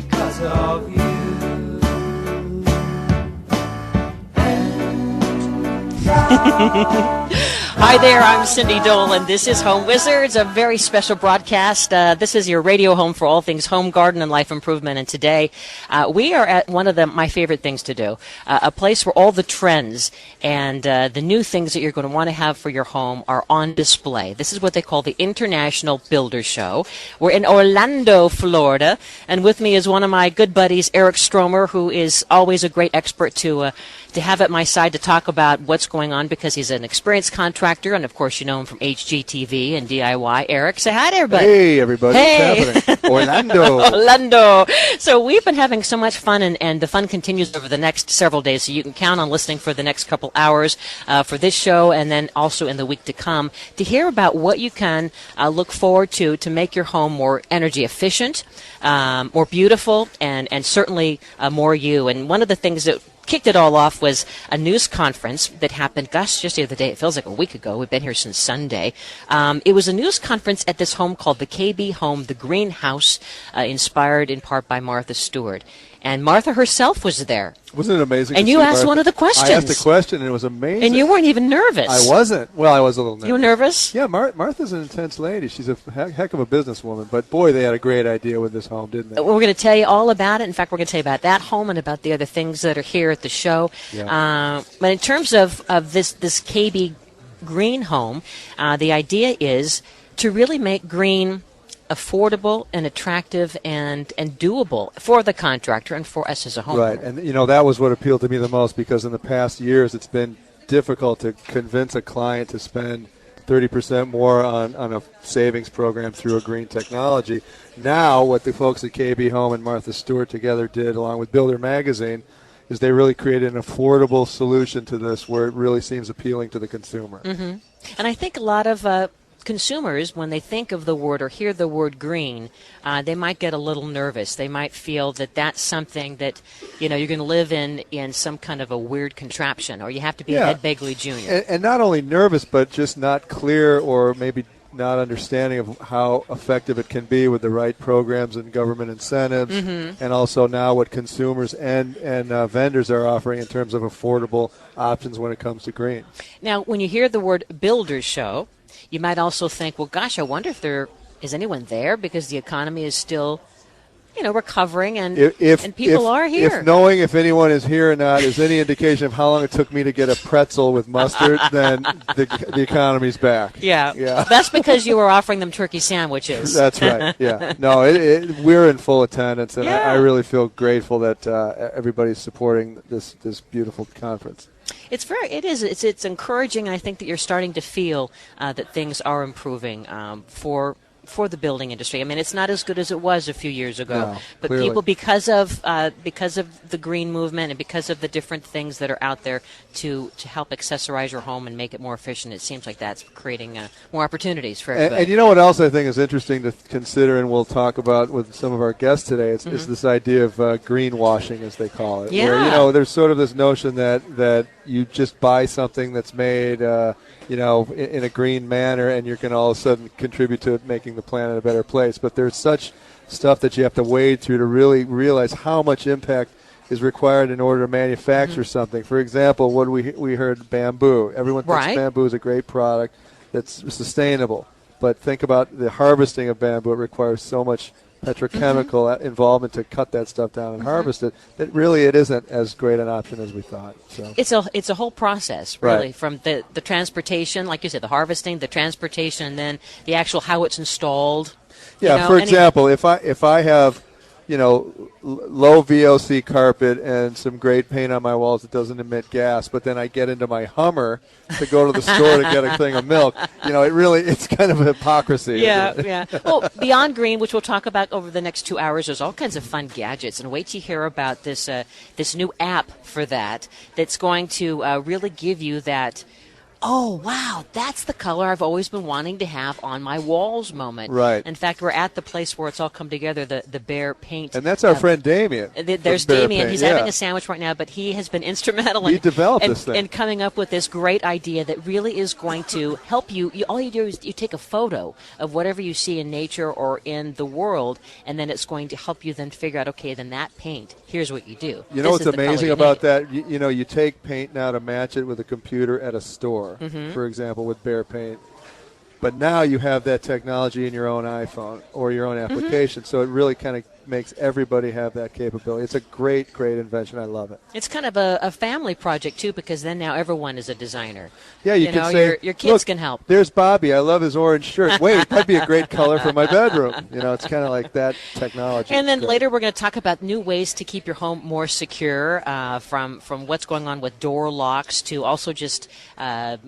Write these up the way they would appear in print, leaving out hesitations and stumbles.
because of you. Hi there, I'm Cindy Dole, and this is Home Wizards, a very special broadcast. This is your radio home for all things home, garden, and life improvement. And today, we are at one of my favorite things to do, a place where all the trends and the new things that you're going to want to have for your home are on display. This is what they call the International Builder Show. We're in Orlando, Florida, and with me is one of my good buddies, Eric Stromer, who is always a great expert to have at my side to talk about what's going on because he's an experienced contractor, and of course you know him from HGTV and DIY. Eric, say hi to everybody. Hey, everybody. Hey. What's happening? Orlando. Orlando. So we've been having so much fun, and the fun continues over the next several days, so you can count on listening for the next couple hours for this show and then also in the week to come to hear about what you can look forward to make your home more energy efficient, more beautiful, and certainly more you. And one of the things that kicked it all off was a news conference that happened, gosh, just the other day. It feels like a week ago. We've been here since Sunday. It was a news conference at this home called the KB Home, the Greenhouse, inspired in part by Martha Stewart. And Martha herself was there. Wasn't it amazing? And you asked Martha? One of the questions. I asked a question, and it was amazing. And you weren't even nervous. I wasn't. Well, I was a little nervous. You were nervous? Yeah, Martha's an intense lady. She's a heck of a businesswoman. But, boy, they had a great idea with this home, didn't they? We're going to tell you all about it. In fact, we're going to tell you about that home and about the other things that are here at the show. Yeah. But in terms of this KB Green home, the idea is to really make green affordable and attractive and doable for the contractor and for us as a homeowner. Right, and that was what appealed to me the most, because in the past years it's been difficult to convince a client to spend 30% more on a savings program through a green technology. Now what the folks at KB Home and Martha Stewart together did, along with Builder Magazine, is they really created an affordable solution to this where it really seems appealing to the consumer. Mm-hmm. And I think a lot of consumers, when they think of the word or hear the word green, they might get a little nervous. They might feel that that's something that, you're going to live in some kind of a weird contraption, or you have to be a Ed Begley Jr. And not only nervous, but just not clear or maybe not understanding of how effective it can be with the right programs and government incentives, and also now what consumers and vendors are offering in terms of affordable options when it comes to green. Now, when you hear the word Builder Show, you might also think, well, gosh, I wonder if there is anyone there, because the economy is still, recovering, and people are here. If knowing if anyone is here or not is any indication of how long it took me to get a pretzel with mustard, then the economy's back. Yeah. That's because you were offering them turkey sandwiches. That's right. Yeah. No, we're in full attendance, and I really feel grateful that everybody's supporting this beautiful conference. It's encouraging. I think that you're starting to feel that things are improving for the building industry. I mean, it's not as good as it was a few years ago, no, but clearly. People, because of the green movement and because of the different things that are out there to help accessorize your home and make it more efficient, it seems like that's creating more opportunities for everybody. And you know what else I think is interesting to consider, and we'll talk about with some of our guests today, is this idea of greenwashing, as they call it. Yeah. Where, there's sort of this notion that you just buy something that's made in a green manner, and you're going to all of a sudden contribute to it making the planet a better place. But there's such stuff that you have to wade through to really realize how much impact is required in order to manufacture something. For example, what we heard, bamboo. Everyone thinks bamboo is a great product that's sustainable. But think about the harvesting of bamboo. It requires so much petrochemical involvement to cut that stuff down and harvest it, that really it isn't as great an option as we thought. So it's a whole process, really, right. From the transportation, like you said, the harvesting, the transportation, and then the actual how it's installed. Yeah, for example, if I have low VOC carpet and some great paint on my walls that doesn't emit gas, but then I get into my Hummer to go to the store to get a thing of milk, it's kind of a hypocrisy. Yeah. Well, Beyond Green, which we'll talk about over the next 2 hours, there's all kinds of fun gadgets, and wait to hear about this new app for that's going to really give you that oh, wow, that's the color I've always been wanting to have on my walls moment. Right. In fact, we're at the place where it's all come together, the Bear paint. And that's our friend Damien. There's Bear Damien. Paint, He's yeah. having a sandwich right now, but he has been instrumental He developed this thing. in coming up with this great idea that really is going to help you. All you do is you take a photo of whatever you see in nature or in the world, and then it's going to help you then figure out, okay, then that paint, here's what you do. You know what's This is the color amazing you about need. that? You take paint now to match it with a computer at a store, for example, with Bear Paint. But now you have that technology in your own iPhone or your own application, so it really kind of makes everybody have that capability. It's a great, great invention. I love it. It's kind of a family project, too, because then now everyone is a designer. Yeah, you can know, say, your kids look, can help. There's Bobby. I love his orange shirt. Wait, that'd be a great color for my bedroom. It's kind of like that technology. And then It's great. later we're going to talk about new ways to keep your home more secure, from what's going on with door locks to also just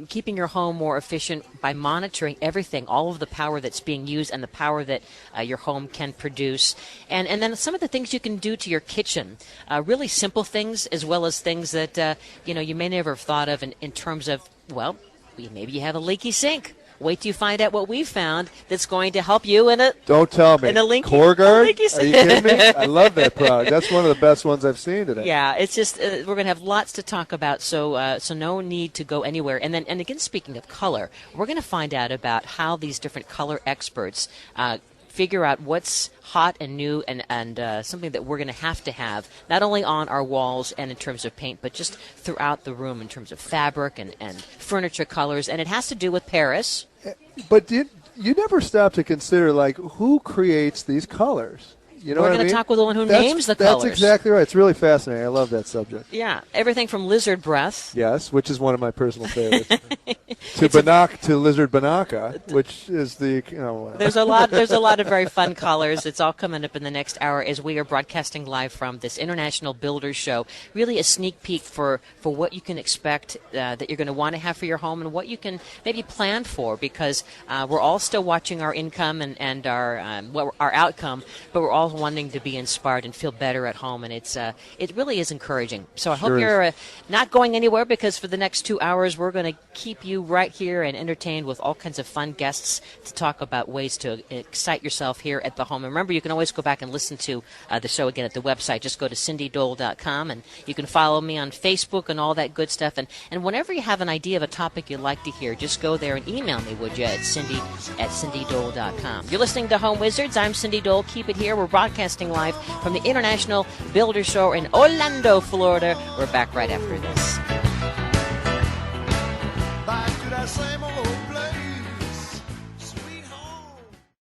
keeping your home more efficient by monitoring everything, all of the power that's being used and the power that your home can produce. And then some of the things you can do to your kitchen, really simple things as well as things that you may never have thought of in terms of, well, maybe you have a leaky sink. Wait till you find out what we found that's going to help you in a Don't tell me. in a leaky CoreGuard? leaky Are you kidding me? I love that product. That's one of the best ones I've seen today. Yeah, it's just we're going to have lots to talk about, so no need to go anywhere. And again, speaking of color, we're going to find out about how these different color experts figure out what's hot and new and something that we're going to have not only on our walls and in terms of paint, but just throughout the room in terms of fabric and furniture colors. And it has to do with Paris. But you never stop to consider, like, who creates these colors? You know We're what I going mean? to talk with the one who That's- names the colors. That's exactly right. It's really fascinating. I love that subject. Yeah, everything from lizard breath. Yes, which is one of my personal favorites. to lizard banaka, which is the There's a lot of very fun colors. It's all coming up in the next hour as we are broadcasting live from this International Builders Show. Really a sneak peek for what you can expect that you're going to want to have for your home and what you can maybe plan for, because we're all still watching our income and our outcome, but we're all wanting to be inspired and feel better at home, and it really is encouraging. So I hope you're not going anywhere, because for the next 2 hours we're going to keep you right here and entertained with all kinds of fun guests to talk about ways to excite yourself here at the home. And remember, you can always go back and listen to the show again at the website. Just go to cindydole.com, and you can follow me on Facebook and all that good stuff. And whenever you have an idea of a topic you'd like to hear, just go there and email me, would you, at cindydole.com. You're listening to Home Wizards. I'm Cindy Dole. Keep it here. We're broadcasting live from the International Builder Show in Orlando, Florida. We're back right after this.